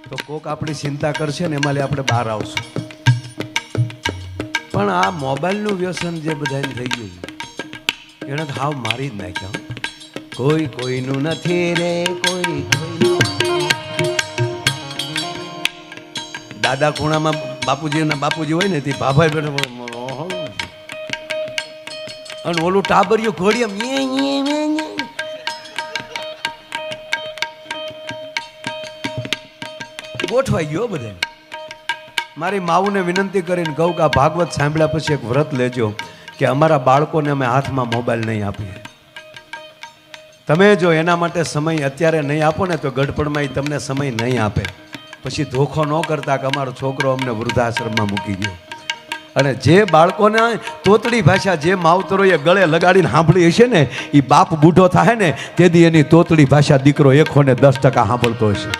તો કોક આપણી ચિંતા કરશે ને એમાં આપણે બહાર આવશું. પણ આ મોબાઈલનું વ્યસન જે બધાને થઈ ગયું છે એને હાવ મારી જ નાખ્યા. કોઈ કોઈનું નથી રે, કોઈ દાદા ખૂણામાં બાપુજી હોય ને તે ભાભાઈ બેઠો અને ઓલું ટાબરિયું ઘોડિયા ગોઠવાઈ ગયો બધે. મારી માવુને વિનંતી કરીને કહું કે આ ભાગવત સાંભળ્યા પછી એક વ્રત લેજો કે અમારા બાળકોને અમે હાથમાં મોબાઈલ નહીં આપીએ. તમે જો એના માટે સમય અત્યારે નહીં આપો ને તો ગડપડમાં એ તમને સમય નહીં આપે. પછી ધોખો ન કરતા કે અમારો છોકરો અમને વૃદ્ધાશ્રમમાં મૂકી ગયો. અને જે બાળકોને તોતડી ભાષા જે માવતરોએ ગળે લગાડીને સાંભળી હશે ને એ બાપ બૂઢો થાય ને તેથી એની તોતડી ભાષા દીકરો 110% સાંભળતો હશે.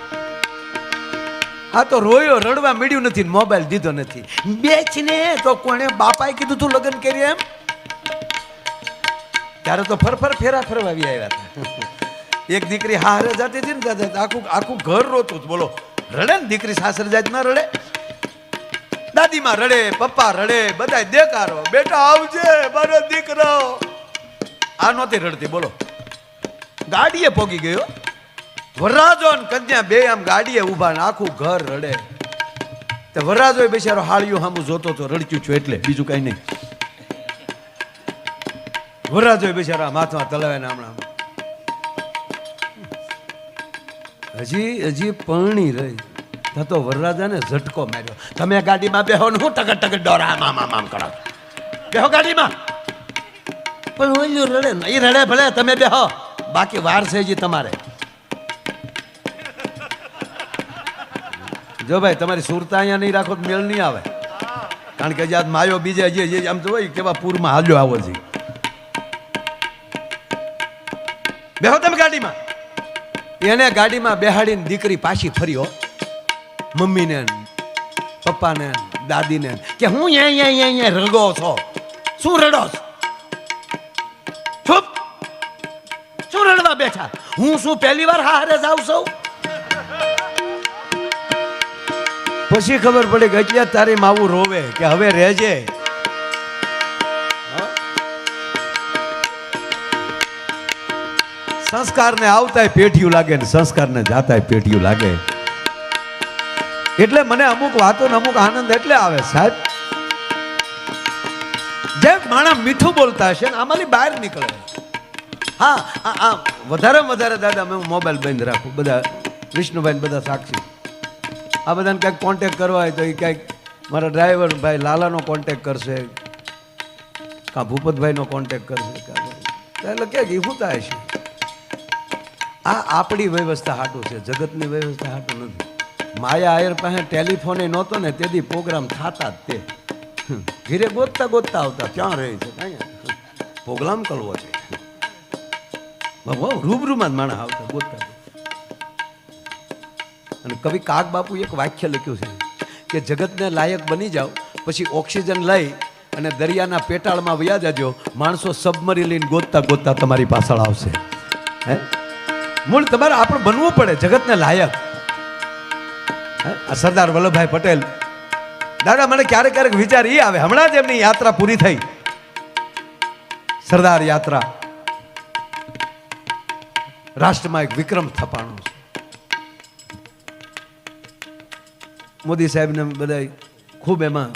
આ તો રોયો રડવા મળ્યું નથી, મોબાઈલ દીધો નથી. બેચને તો કોણે બાપાએ કીધું તું લગ્ન કરી એમ? ત્યારે તો ફેરા ફરવાવી આવ્યા હતા. એક દીકરી હારે જતી હતી ને આખું ઘર રોતું. બોલો રડે ને દીકરી સાસરે જાય ના રડે? દાદીમાં રડે, પપ્પા રડે, બધા દેકારો બેટા આવજે મારો દીકરો. આ નહોતી રડતી. બોલો ગાડીએ પોગી ગયો. વરરાજો ને કન્યા બે આમ ગાડીએ ઊભા ને આખું ઘર રડે. તે વરરાજો બિચારો હાળિયું સામું જોતો તો રડક્યું છું એટલે બીજું કઈ નહીં. વરરાજો બિચારા માથમાં તલાવે ને હમણાં હજી પરણી રહી તો વરરાજાને ઝટકો માર્યો. તમે ગાડીમાં બેહો ને હું ટકર ડોરા આમ કરો બેહો ગાડીમાં. પણ ઓલું રડે ને એ રડે ભલે તમે બેહો, બાકી વાર છે હજી તમારે. જો ભાઈ તમારી સુરતા અહીંયા નહીં રાખો તો મેળ નહીં આવે. કારણ કે આજ માયો બીજે જે આમ તો હોય કેવા પૂરમાં હાલ્યો આવો છે. બેહો તમે ગાડીમાં. એને ગાડીમાં બેહાડીને દીકરી પાછી ફર્યો મમ્મીને પપ્પાને દાદીને કે હું અહીંયા રગો છો. શું રડો છો? ચૂપ. શું રડવા બેઠા? હું શું પહેલી વાર હારે જાઉં છું? પછી ખબર પડી કે એટલે તારી માવું રોવે કે હવે રહેજે. સંસ્કારને આવતાય પેઢિયું લાગે ને સંસ્કારને જાતાય પેઢિયું લાગે. એટલે મને અમુક વાતો ને અમુક આનંદ એટલે આવે સાહેબ. જેમ માણસ મીઠું બોલતા હશે ને આમાંથી બહાર નીકળે. હા વધારે દાદા મેં મોબાઈલ બંધ રાખું. બધા વિષ્ણુભાઈ બધા સાક્ષી. આ બધાને ક્યાંક કોન્ટેક કરવા હોય તો એ ક્યાંક મારા ડ્રાઈવર ભાઈ લાલાનો કોન્ટેક કરશે, કાં ભૂપતભાઈનો કોન્ટેક કરશે. એટલે ક્યાંક એ શું થાય છે? આ આપણી વ્યવસ્થા હાટું છે, જગતની વ્યવસ્થા હાટું નથી. માયા આયર પાસે ટેલિફોન નહોતો ને તેથી પ્રોગ્રામ થતા જ તે ઘીરે ગોતતા આવતા ક્યાં રહે છે પ્રોગ્રામ કરવો છે. રૂબરૂમાં જ માણસ આવતા ગોતતા. અને કવિ કાગ બાપુ એક વાક્ય લખ્યું છે કે જગતને લાયક બની જાઓ પછી ઓક્સિજન લઈ અને દરિયાના પેટાળમાં વયા જાજો. માણસો સબમરી લઈને ગોતતા તમારી પાછળ આવશે. હે મૂળ તમારે આપણે બનવું પડે જગતને લાયક. સરદાર વલ્લભભાઈ પટેલ દાદા મને ક્યારેક વિચાર એ આવે. હમણાં જ એમની યાત્રા પૂરી થઈ, સરદાર યાત્રા. રાષ્ટ્રમાં એક વિક્રમ થપાણો છે. મોદી સાહેબને બધા ખૂબ એમાં,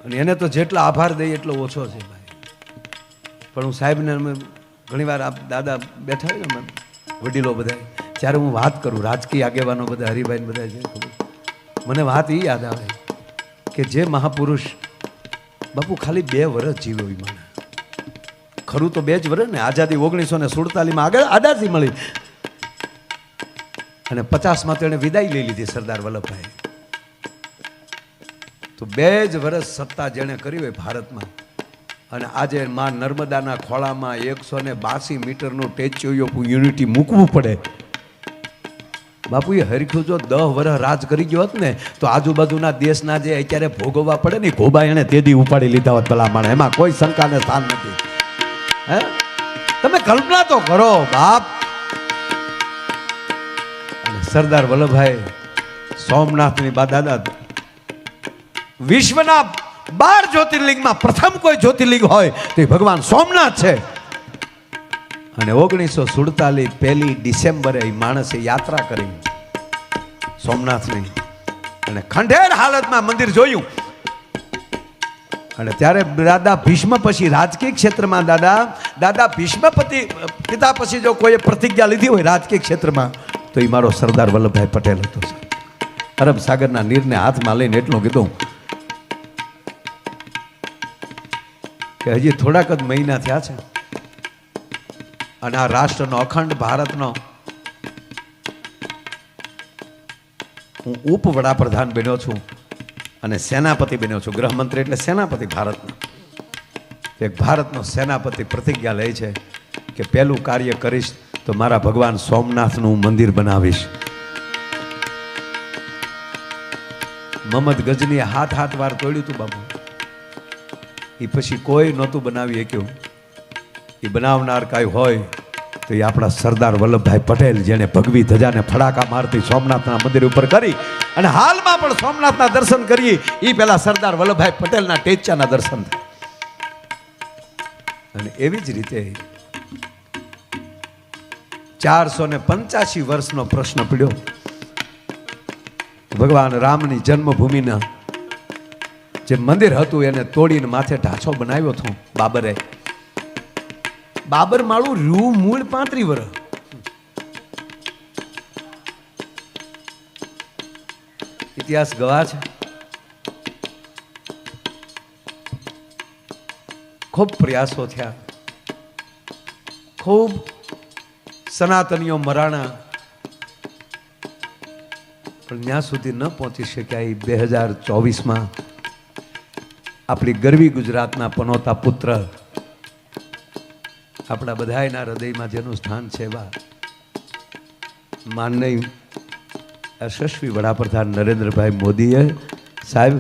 અને એને તો જેટલા આભાર દઈએ એટલો ઓછો છે ભાઈ. પણ હું સાહેબને અમે ઘણીવાર દાદા બેઠા હોય ને વડીલો બધા, ત્યારે હું વાત કરું, રાજકીય આગેવાનો બધા હરિભાઈ બધા છે, મને વાત એ યાદ આવે કે જે મહાપુરુષ બાપુ ખાલી 2 વર્ષ જીવ્યો. એ મને ખરું તો 2 જ વર્ષ ને. આઝાદી 1947 આગળ આઝાદી મળી અને 50માં તો એને વિદાય લઈ લીધી સરદાર વલ્લભભાઈ. તો 2 જ વર્ષ સત્તા જેણે કરી હોય ભારતમાં, અને આજે માં નર્મદાના ખોળામાં 182 મીટરનું સ્ટેચ્યુ ઓફ યુનિટી મૂકવું પડે. બાપુએ હરખ્યું જો 10 વર્ષ રાજ કરી ગયો હોત ને તો આજુબાજુના દેશના જે અત્યારે ભોગવવા પડે ને ગોબા એને તેદી ઉપાડી લીધા હોત ભલા માણે. એમાં કોઈ શંકાને સ્થાન નથી. હે તમે કલ્પના તો કરો બાપ. સરદાર વલ્લભભાઈ સોમનાથની દાદા વિશ્વના 12 જ્યોતિર્લિંગમાં પ્રથમ કોઈ જ્યોતિર્લિંગ હોય તો એ ભગવાન સોમનાથ છે. અને 1947 1 ડિસેમ્બરે એ માણસે યાત્રા કરી સોમનાથની અને ખંડેર હાલતમાં મંદિર જોયું. અને ત્યારે દાદા ભીષ્મ પછી રાજકીય ક્ષેત્રમાં દાદા ભીષ્મ પિતા પછી જો કોઈ પ્રતિજ્ઞા લીધી હોય રાજકીય ક્ષેત્રમાં તો એ મારો સરદાર વલ્લભભાઈ પટેલ હતો. અરબ સાગરના નીરને હાથમાં લઈને એટલું કીધું કે હજી થોડાક જ મહિના થયા છે અને આ રાષ્ટ્રનો અખંડ ભારતનો હું ઉપવડાપ્રધાન બન્યો છું અને સેનાપતિ બન્યો છું. ગૃહમંત્રી એટલે સેનાપતિ ભારતનો. એક ભારતનો સેનાપતિ પ્રતિજ્ઞા લે છે કે પહેલું કાર્ય કરીશ તો મારા ભગવાન સોમનાથનું મંદિર બનાવીશ. મહમ્મદ ગજનીએ હાથ વાર તોડ્યું હતું બાબુ. એ પછી કોઈ નહોતું બનાવી શક્યું. એ બનાવનાર કાંઈ હોય તો એ આપણા સરદાર વલ્લભભાઈ પટેલ, જેને ભગવી ધજાને ફડાકા મારતી સોમનાથના મંદિર ઉપર કરી અને હાલમાં પણ સોમનાથના દર્શન કરીએ એ પહેલા સરદાર વલ્લભભાઈ પટેલના ટેચાના દર્શન થાય. અને એવી જ રીતે 485 વર્ષનો પ્રશ્ન પડ્યો. ભગવાન રામની જન્મભૂમિના જે મંદિર હતું એને તોડીને માથે ઢાંચો બનાવ્યો હતો બાબરે. બાબર માળું રૂ મૂળ 35 વર્ષ. ઇતિહાસ ગવાહ છે. ખૂબ પ્રયાસો થયા, ખૂબ સનાતનીઓ મરાણા, પણ ત્યાં સુધી ન પહોંચી શક્યા. 2024માં આપણી ગરવી ગુજરાતના પનોતા પુત્ર, આપણા બધાયના હૃદયમાં જેનું સ્થાન છે એવા માનનીય યશસ્વી વડાપ્રધાન નરેન્દ્રભાઈ મોદીએ સાહેબ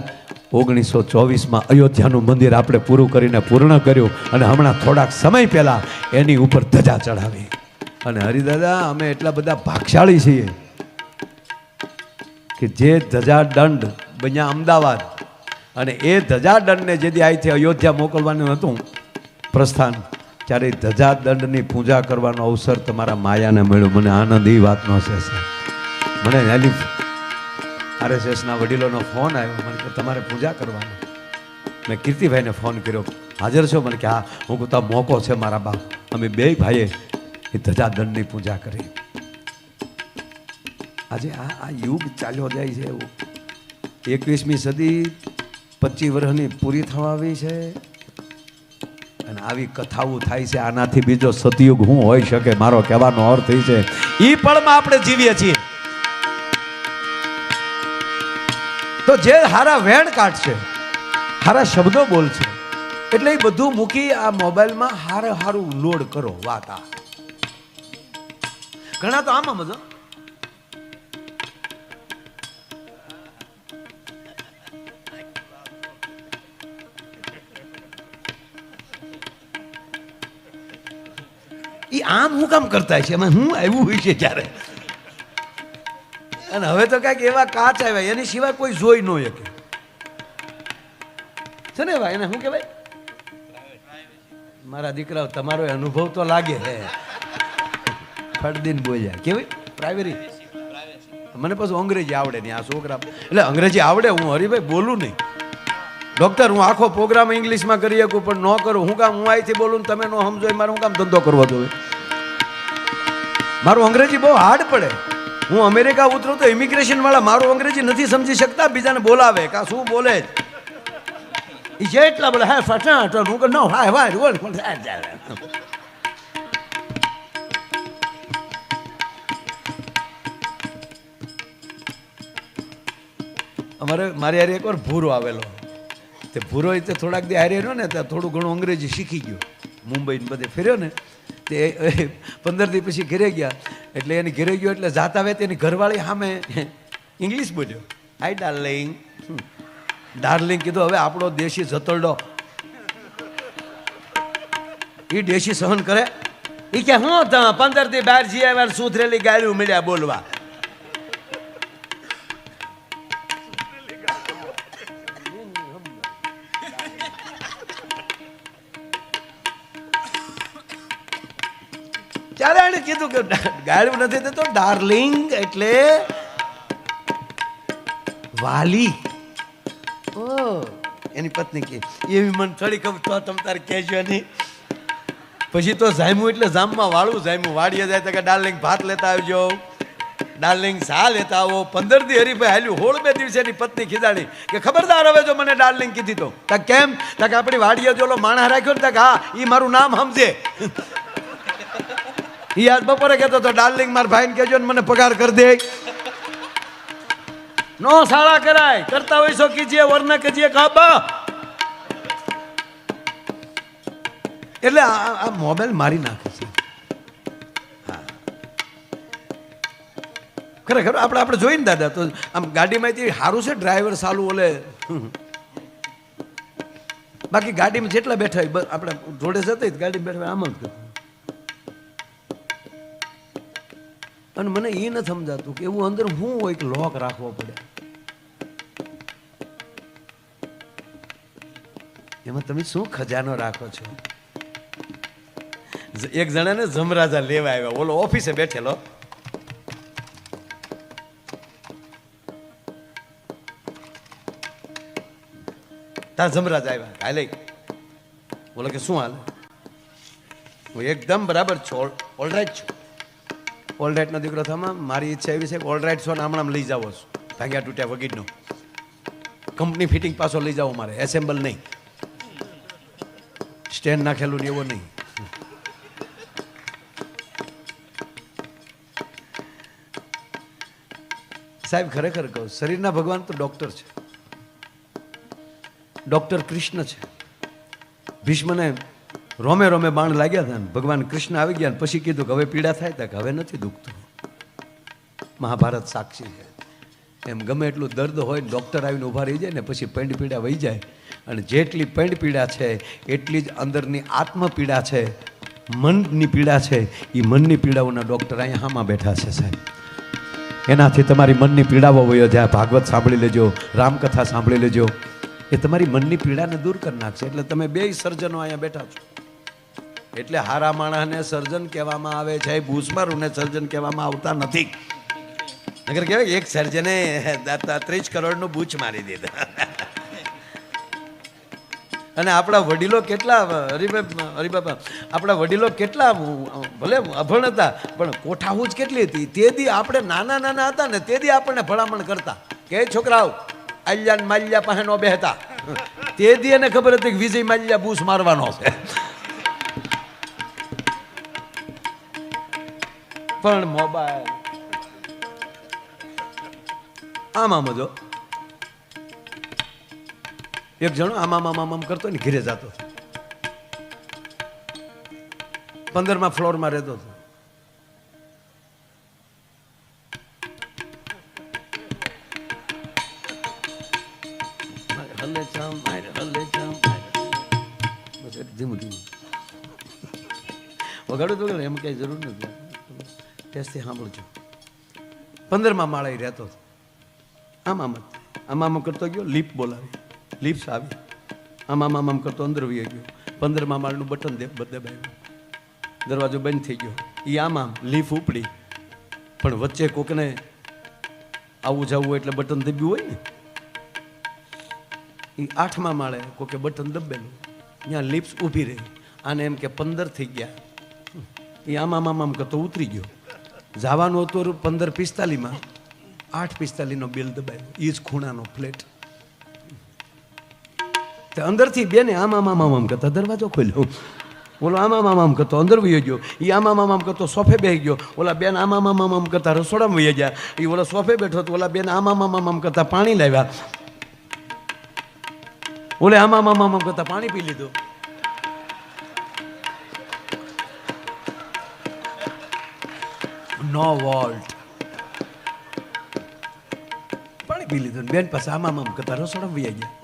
1924માં અયોધ્યાનું મંદિર આપણે પૂરું કરીને પૂર્ણ કર્યું અને હમણાં થોડાક સમય પહેલા એની ઉપર ધજા ચડાવી. અને હરિદાદા અમે એટલા બધા ભાગશાળી છીએ કે જે ધજા દંડ બન્યા અમદાવાદ અને એ ધજા દંડને જેથી અહીંથી અયોધ્યા મોકલવાનું હતું પ્રસ્થાન, ત્યારે ધજા દંડની પૂજા કરવાનો અવસર તમારા માયાને મળ્યો. મને આનંદ એ વાતનો છે. મને RSSના વડીલોનો ફોન આવ્યો, મને કે તમારે પૂજા કરવાનો. મેં કીર્તિભાઈને ફોન કર્યો, હાજર છો? મને કે હા. હું કહું મોકો છે મારા બાપ. અમે બે ભાઈએ એ ધજા દંડની પૂજા કરી. આજે આ યુગ ચાલ્યો જાય છે એવું. 21મી સદી 25 વર્ષની પૂરી થવા આવી છે અને આવી કથાઓ થાય છે. આનાથી બીજો સતયુગ શું હોઈ શકે? મારો કહેવાનો અર્થ એ છે એ પળમાં આપણે જીવીએ છીએ. તો જે હારા વેણ કાઢશે, હારા શબ્દો બોલશે, એટલે એ બધું મૂકી આ મોબાઈલમાં હારું લોડ કરો. વાત આ ઘણા તો આમાં મજા એ આમ હું કામ કરતા છે, એમાં હું આવ્યું હોય છે ત્યારે. અને હવે તો કઈક એવા કાચ આવ્યા એની સિવાય કોઈ જોઈ ન શકે છે ને ભાઈ. એને શું કહેવાય મારા દીકરાઓ? તમારો અનુભવ તો લાગે હે. ફળદીન બોલ્યા કેવી પ્રાઇવેરી. મને પછી અંગ્રેજી આવડે નહીં. આ છોકરા એટલે અંગ્રેજી આવડે, હું હરિભાઈ બોલું નહીં. ડોક્ટર હું આખો પ્રોગ્રામ ઇંગ્લિશમાં કરી શકું પણ ન કરું. હું કામ? હું અહીંથી બોલું તમે ન સમજો, મારે હું કામ ધંધો કરવો જોઈએ? મારું અંગ્રેજી બહુ હાર્ડ પડે. હું અમેરિકા ઉતરું તો ઇમિગ્રેશન વાળા મારું અંગ્રેજી નથી સમજી શકતા, બીજાને બોલાવે કા શું બોલે એ છે એટલા બોલે હા ફટા હું ન હાય વાય. અમારે મારી હારે એકવાર ભૂરો આવેલો. તે ભૂરો તે થોડાક દી હારે રહ્યો ને ત્યાં થોડું ઘણું અંગ્રેજી શીખી ગયો. મુંબઈ બધે ફેર્યો ને તે 15 દી પછી ઘરે ગયા. એટલે એની ઘરે ગયો એટલે જાતા આવે તેની ઘરવાળી સામે ઇંગ્લિશ બોલ્યો. હાય ડાર્લિંગ. ડાર્લિંગ કીધું. હવે આપણો દેશી જતરડો એ દેશી સહન કરે? એ કે હું 15 દી બહાર જઈએ સુધરેલી ગાળ્યું મળ્યા બોલવા. કીધું કે ગાળ્યું નથી દેતો, ડાર્લિંગ એટલે વાલી. ઓ એની પત્ની કે એવી મને થોડી ખબર તો તમ તારે કહેજો નહીં. પછી તો જામ્યું એટલે જામમાં વાળું જામ્યું. વાડીએ જાય તો કે ડાર્લિંગ ભાત લેતા આવજો, ડાર્લિંગ સા લેતા આવો. 15 દી હરીભાઈ હાલ્યું. 16 દિવસે એની પત્ની ખીજાણી કે ખબરદાર હવે જો મને ડાર્લિંગ કીધી તો. તા કેમ? તા કે આપણી વાડીએ જો માણસ રાખ્યો ને, તા કે હા એ મારું નામ સમજે. એ આજ બપોરે કહેતો તો ડાર્લિંગ મારા ભાઈને કહેજો ને મને પગાર કરી દે. નો શાળા કરાય, કરતા હોય છો કીજીએ વરના કજીએ કાબા. એટલે આ મોબાઈલ મારી નાખે છે. ખરેખર આપણે જોઈને દાદા તો આમ ગાડીમાંથી સારું છે ડ્રાઈવર સાલું ઓલે. બાકી ગાડીમાં જેટલા બેઠા હોય આપણે જોડે જતા ગાડીમાં બેઠા આમ જ કરતા. અને મને એ નથી સમજાતું કે એવું અંદર શું હોય કે લોક રાખવો પડે. એમાં તમે શું ખજાનો રાખો છો? એક જણાને જમરાજા લેવા આવ્યા, ઓલો ઓફિસે બેઠેલો. ત્યાં જમરાજા આવ્યા, હાલે. બોલો કે શું હાલે? હું એકદમ બરાબર છું, ઓલરાઈટ છું. ઓલરાઈટ નો દીકરો થવામાં મારી ઈચ્છા એવી છે કે ઓલરાઈટ છો ને હમણાં લઈ જાવો છું, ભાગ્યા તૂટ્યા વગીરનો. કંપની ફિટિંગ પાછો લઈ જાઓ મારે, એસેમ્બલ નહીં, સ્ટેન્ડ નાખેલું ને એવો નહીં. સાહેબ ખરેખર કહું, શરીરના ભગવાન તો ડોક્ટર છે, ડોક્ટર કૃષ્ણ છે. ભીષ્મને રોમે રોમે બાણ લાગ્યા હતા ને ભગવાન કૃષ્ણ આવી ગયા ને પછી કીધું કે હવે પીડા થાય તા કે હવે નથી દુખતું. મહાભારત સાક્ષી છે. એમ ગમે એટલું દર્દ હોય ડૉક્ટર આવીને ઊભા રહી જાય ને પછી પૈંડ પીડા વહી જાય. અને જેટલી પૈંડ પીડા છે એટલી જ અંદરની આત્મપીડા છે, મનની પીડા છે. એ મનની પીડાઓના ડૉક્ટર અહીંયા હામાં બેઠા છે સાહેબ. એનાથી તમારી મનની પીડાઓ વયો જાય. ભાગવત સાંભળી લેજો, રામકથા સાંભળી લેજો, એ તમારી મનની પીડાને દૂર કરી નાખશે. એટલે તમે બે સર્જનો અહીંયા બેઠા છો. એટલે હારા માણસને સર્જન કહેવામાં આવે છે, ભૂસમારુને સર્જન કહેવામાં આવતા નથી. નગર કહેવાય એક સર્જને 30 કરોડનું બૂચ મારી દીધા. અને આપણા વડીલો કેટલા હરિબાબા, આપણા વડીલો કેટલા ભલે અભણ હતા પણ કોઠાહૂજ કેટલી હતી. તેથી આપણે નાના નાના હતા ને તેથી આપણને ભલામણ કરતા કે છોકરાઓ આલ્યા ને માલ્યા પાસે નો બેહતા. તેથી એને ખબર હતી કે વિજય માલ્યા બૂસ મારવાનો છે. પણ મોબાઈલ આમ જો એક જણો આમ કરતો ને ઘીરે જતો, 15મા ફ્લોરમાં રહેતો હતો. ધીમું ધીમું વગાડું તો એમ કઈ જરૂર નથી, ટેસ્ટથી સાંભળજો. 15મા માળે રહેતો હતો. આમ કરતો ગયો, લીપ બોલાવી, લીપ્સ આવી, આમ કરતો અંદર વહી ગયો. 15મા માળનું બટન દબાવ્યું, દરવાજો બંધ થઈ ગયો. એ આમ લીફ ઉપડી, પણ વચ્ચે કોકને આવું જવું એટલે બટન દબ્યું હોય ને. એ 8મા માળે કોકે બટન દબેલું, ત્યાં લીપ્સ ઊભી રહી. આને એમ કે 15 થઈ ગયા. એ આમ કરતો ઉતરી ગયો. જવાનું હતું 15:45માં, 8:45નો બિલ દબાવ્યો. એ જ ખૂણાનો ફ્લેટ. અંદરથી બેને આમ કરતા દરવાજો ખોલ્યો. ઓલો આમ કરતો અંદર વહી ગયો. એ આમ કરતો સોફે બેસી ગયો. ઓલા બેન આમ કરતા રસોડામાં વહી ગયા. એ ઓલા સોફે બેઠો હતો. ઓલા બેન આમ કરતા પાણી લાવ્યા. ઓલે આમ કરતા પાણી પી લીધું. નો વોલ્ટ પાણી પી લીધું. બેન પાસે આમ કરતા રસોડામાં વહી ગયા.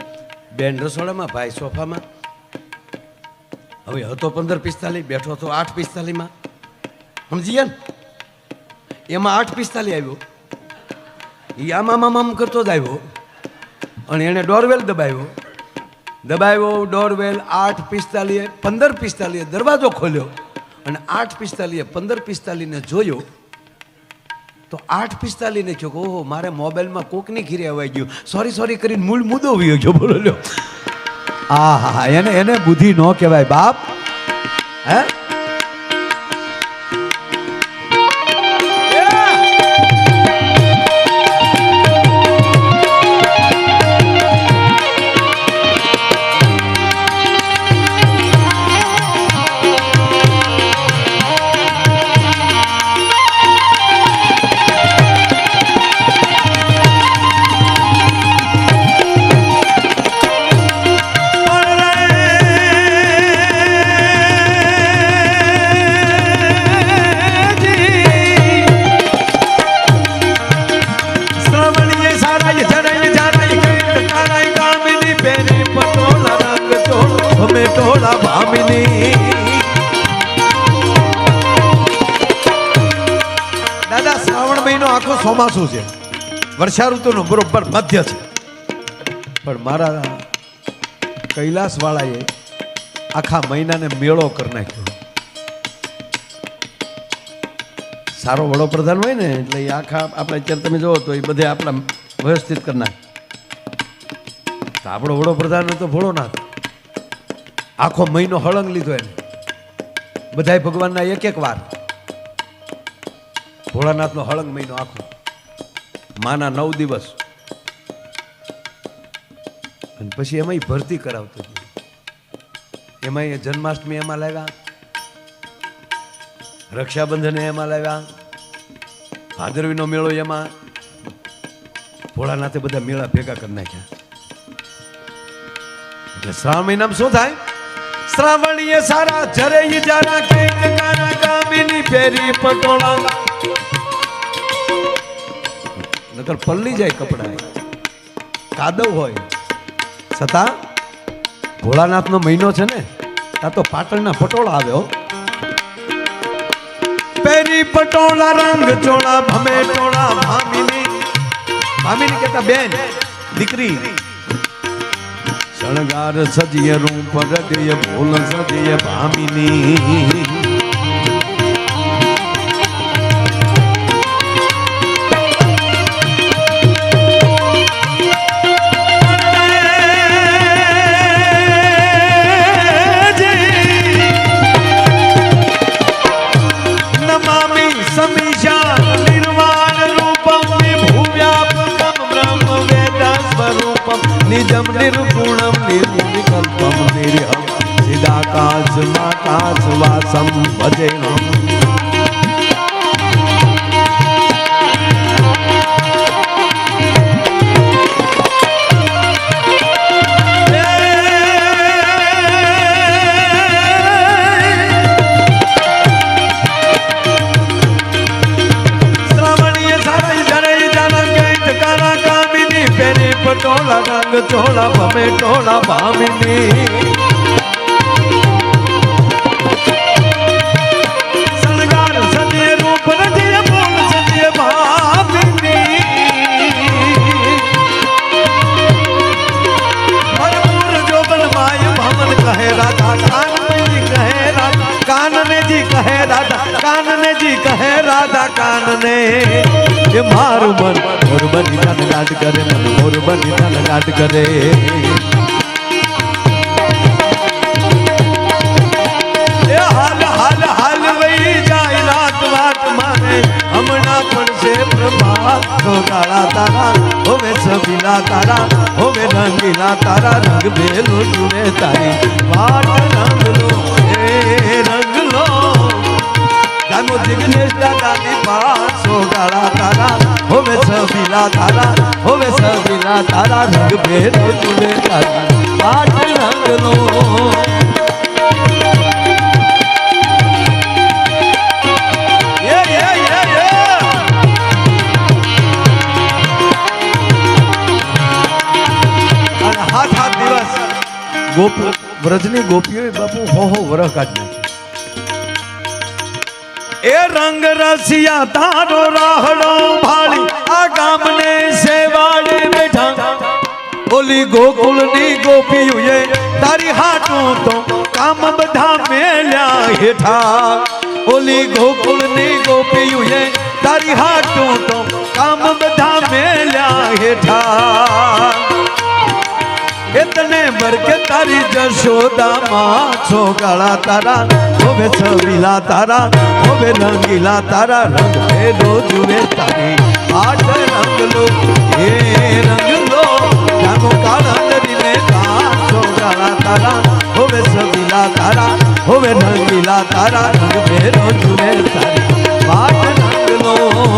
બેન રસોડામાં, ભાઈ સોફામાં. હવે હતો 15:45, બેઠો હતો 8:45માં. સમજી ગયા ને? એમાં 8:45 આવ્યો. એ આમ કરતો જ આવ્યો અને એને ડોરવેલ દબાવ્યો. ડોરવેલ 8:45, 15:45 દરવાજો ખોલ્યો. અને 8:45 15:45 જોયો તો 8:45 ને કહ્યું ઓહો મારે મોબાઈલમાં કોકની ઘીરે અવાઈ ગયું, સોરી કરીને મૂળ મુદ્દો વયો ગયો. બોલો લ્યો. હા એને બુદ્ધિ ન કહેવાય બાપ. હે દાદા શ્રાવણ મહિનો આખો ચોમાસું છે, વર્ષા ઋતુનો બરોબર મધ્ય છે, પણ મારા કૈલાસ વાળાએ આખા મહિનાને મેળો કરી નાખ્યો. સારો વડોપ્રધાન હોય ને એટલે એ આખા આપણે અત્યારે તમે જોવો તો એ બધે આપણા વ્યવસ્થિત કરી નાખે. તો આપણો વડોપ્રધાન તો ભોળોનાથ આખો મહિનો હળંગ લીધો એને, બધાય ભગવાનના એક વાર. ભોળાનાથનો હળંગ મહિનો આખો, માના 9 દિવસ, અને પછી એમાં ભરતી કરાવતો હતો. એમાં જન્માષ્ટમી એમાં લાવ્યા, રક્ષાબંધન એમાં લાવ્યા, ભાદરવીનો મેળો એમાં. ભોળાનાથે બધા મેળા ભેગા કરી નાખ્યા. એટલે શ્રાવણ મહિનામાં શું થાય? શ્રાવણીય સારા જરે જારા કે કાના કામિની ફેરી પટોળા, નકર પલ્લી જાય કપડા, કાદવ હોય છતાં ભોળાનાથનો મહિનો છે ને, આ તો પાટણના પટોળા આવ્યો. પેરી પટોળા રંગ ચોળા ભમે ટોળા ભામીની કહેતા બેન દીકરી. શણગાર સજીય રૂપ રડિય ભોલ સજીય ભામીની. નિજમ નિર્ગુણમ નિર્વિકલ્પમ નિર્હમ સિદાકાશમાકાશ વાસમ ભજેહમ. પટોળા રંગ ચોળા ભમે ટોળા ભામીની. શણગાર સજે રૂપ રજે બોલ સજે ભામીની. ભરપૂર જોબન માય ભમન કહે રાધા કાનને કહે રાધા કાનને જી કહે રાધા કાનને જી કહે રાધા કાનને. એ મારું મન મોર બની તન ગાટ કરે, મન મોર બની તન ગાટ કરે. એ હાલ હાલ હાલ વઈ જાય રાત વાત મારે, હમણાં પડશે પ્રભાત. ગાળા તારા હોવે સબીલા તારા હોવે રંગીલા તારા, રંગ ભેલો જુએ તારી વાટ રંગલો એ રંગલો. જાનો જિગ્નેશ દાદાની પાસો ગાળા તારા હોવે સબીલા તારા હોવે સબીલા તારા, રંગ ભેરો જુએ તારી વાટ રંગલો. હાથ દિવસ વ્રજની ગોપીઓ બાપુ હો વરહ કાઢી નાખી. એ રંગ રસિયા તારો રાહડો ભાળી આ ગામને સેવાડી બેઠા. ઓલી ગોકુળની ગોપીઓએ તારી હાટું તો કામ બધા મેલ્યા હેઠા. ઓલી ગોકુળની ગોપીઓએ તારી હાટું તો કામ બધા મેલ્યા હેઠા તને બરકે તારી જશોદામાં છોગાળા તારા હોવે છબીલા તારા હોવે રંગીલા તારા રંગ ભેદો જુએ તારી આઠ રંગલો એ રંગલો જાગો કાળંદરીને છોગાળા તારા હોવે છબીલા તારા હોવે રંગીલા તારા રંગ ભેદો જુએ તારી આઠ રંગલો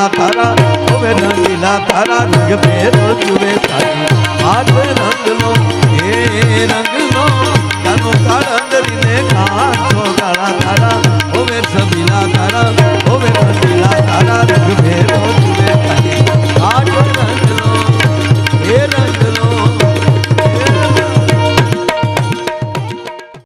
તારા હોવે રંગીલા તારા રંગ ભેદો જુએ તારી આઠ રંગલો એ રંગલો જાનો કાળંદરીને કાંઠો ગાળા તારા હોવે છબીલા તારા